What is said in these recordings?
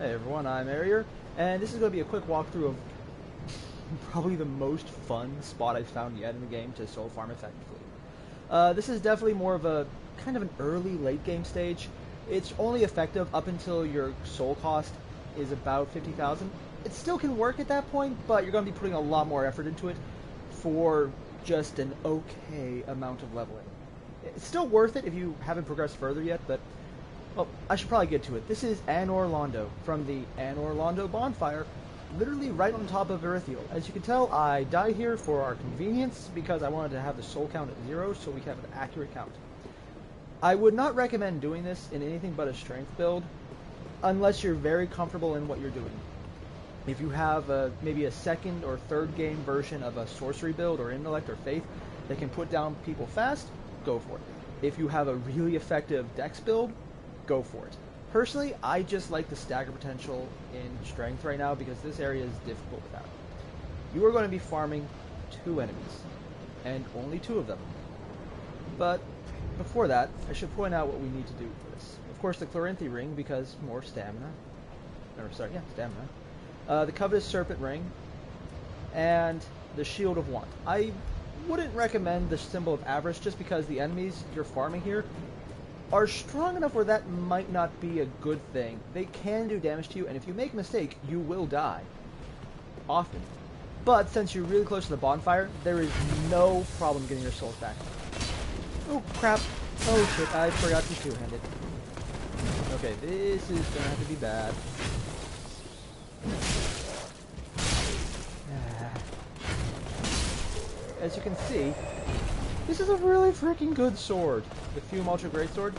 Hey everyone, I'm Arier, and this is going to be a quick walkthrough of probably the most fun spot I've found yet in the game to soul farm effectively. This is definitely more of a kind of an early late game stage. It's only effective up until your soul cost is about 50,000. It still can work at that point, but you're going to be putting a lot more effort into it for just an okay amount of leveling. It's still worth it if you haven't progressed further yet, but well, I should probably get to it. This is Anor Londo from the Anor Londo bonfire, literally right on top of Erythiel. As you can tell, I died here for our convenience because I wanted to have the soul count at 0 so we have an accurate count. I would not recommend doing this in anything but a strength build unless you're very comfortable in what you're doing. If you have maybe a second or third game version of a sorcery build or intellect or faith that can put down people fast, go for it. If you have a really effective dex build, go for it. Personally, I just like the stagger potential in strength right now because this area is difficult without it. You are going to be farming 2 enemies, and only 2 of them. But before that, I should point out what we need to do for this. Of course, the Chloranthy ring, because more stamina. Stamina. The Covetous Serpent ring, and the Shield of Want. I wouldn't recommend the Symbol of Avarice just because the enemies you're farming here are strong enough where that might not be a good thing. They can do damage to you, and if you make a mistake, you will die. Often. But since you're really close to the bonfire, there is no problem getting your souls back. Oh, crap. Oh, shit. I forgot to two-handed. Okay, this is going to have to be bad. As you can see, this is a really freaking good sword. The Fume Ultra Greatsword.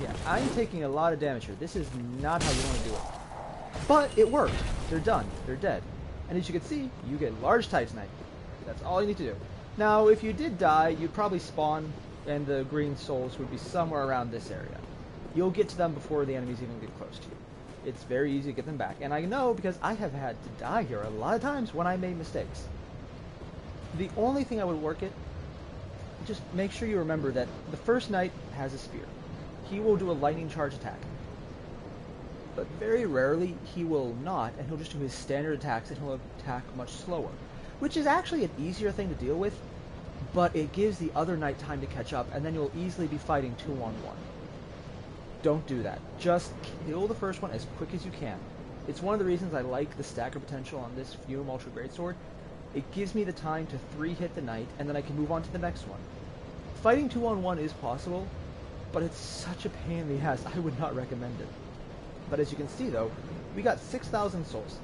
Yeah, I'm taking a lot of damage here. This is not how you want to do it. But it worked. They're done. They're dead. And as you can see, you get large Titanite. That's all you need to do. Now, if you did die, you'd probably spawn, and the green souls would be somewhere around this area. You'll get to them before the enemies even get close to you. It's very easy to get them back. And I know because I have had to die here a lot of times when I made mistakes. The only thing I would work it, just make sure you remember that the first knight has a spear. He will do a lightning charge attack. But very rarely he will not, and he'll just do his standard attacks and he'll attack much slower. Which is actually an easier thing to deal with, but it gives the other knight time to catch up, and then you'll easily be fighting 2-on-1. Don't do that. Just kill the first one as quick as you can. It's one of the reasons I like the stagger potential on this Fume Ultra Greatsword. It gives me the time to 3-hit the knight, and then I can move on to the next one. Fighting 2-on-1 is possible, but it's such a pain in the ass, I would not recommend it. But as you can see though, we got 6,000 souls.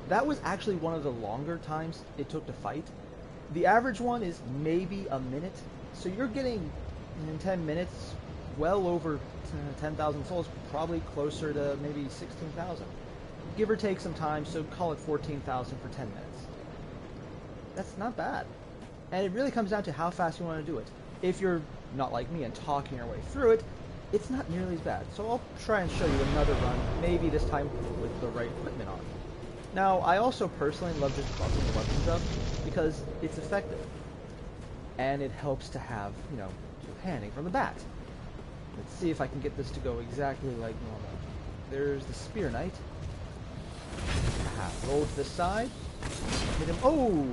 That was actually one of the longer times it took to fight. The average one is maybe a minute, so you're getting, in 10 minutes, well over 10,000 souls, probably closer to maybe 16,000. Give or take some time, so call it 14,000 for 10 minutes. That's not bad. And it really comes down to how fast you want to do it. If you're not like me and talking your way through it, it's not nearly as bad. So I'll try and show you another run, maybe this time with the right equipment on. Now, I also personally love just buffing the weapons up because it's effective. And it helps to have, two-handing from the bat. Let's see if I can get this to go exactly like normal. There's the Spear Knight. Roll to the side. Hit him. Oh!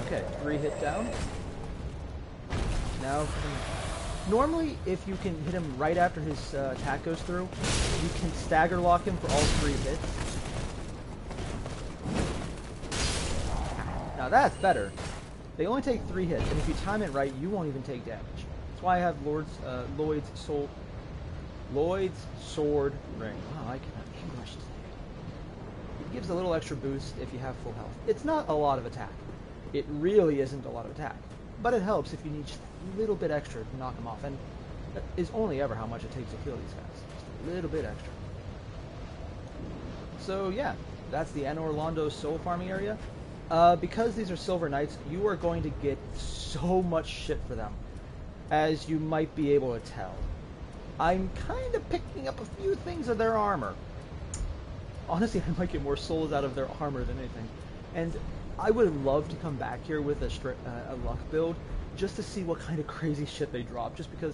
Okay, 3 hit down. Now, normally if you can hit him right after his attack goes through, you can stagger lock him for all 3 hits. Now that's better. They only take 3 hits, and if you time it right, you won't even take damage. That's why I have Lloyd's Sword Ring. Wow, I cannot English today. It gives a little extra boost if you have full health. It's not a lot of attack. It really isn't a lot of attack. But it helps if you need just a little bit extra to knock them off. And that is only ever how much it takes to kill these guys. Just a little bit extra. So yeah, that's the Anor Londo soul farming area. Because these are Silver Knights, you are going to get so much shit for them, as you might be able to tell. I'm kind of picking up a few things of their armor. Honestly, I might get more souls out of their armor than anything. And I would love to come back here with a luck build just to see what kind of crazy shit they drop, just because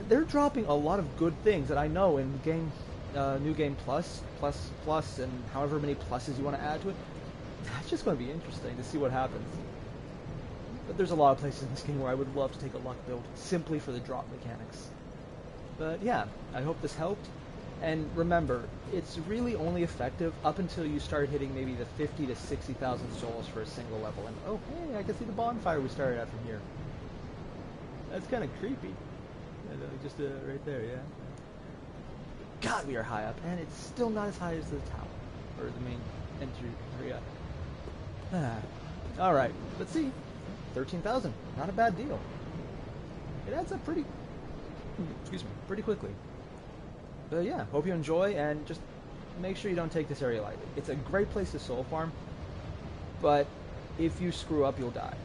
they're dropping a lot of good things that I know in game, New Game Plus, and however many pluses you want to add to it. That's just going to be interesting to see what happens. But there's a lot of places in this game where I would love to take a luck build simply for the drop mechanics. But yeah, I hope this helped. And remember, it's really only effective up until you start hitting maybe the 50 to 60,000 souls for a single level. And oh, hey, I can see the bonfire we started at from here. That's kind of creepy. Just right there, yeah. God, we are high up, and it's still not as high as the tower, or the main entry area. All right, let's see. 13,000, not a bad deal. It adds up pretty quickly. But yeah, hope you enjoy, and just make sure you don't take this area lightly. It's a great place to soul farm, but if you screw up, you'll die.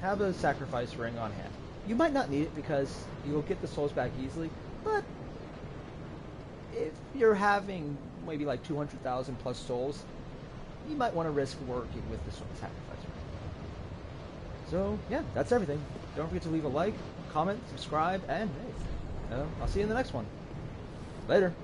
Have a sacrifice ring on hand. You might not need it because you'll get the souls back easily, but if you're having maybe like 200,000 plus souls, you might want to risk working with the sacrifice ring. So yeah, that's everything. Don't forget to leave a like, comment, subscribe, and hey, I'll see you in the next one. Later.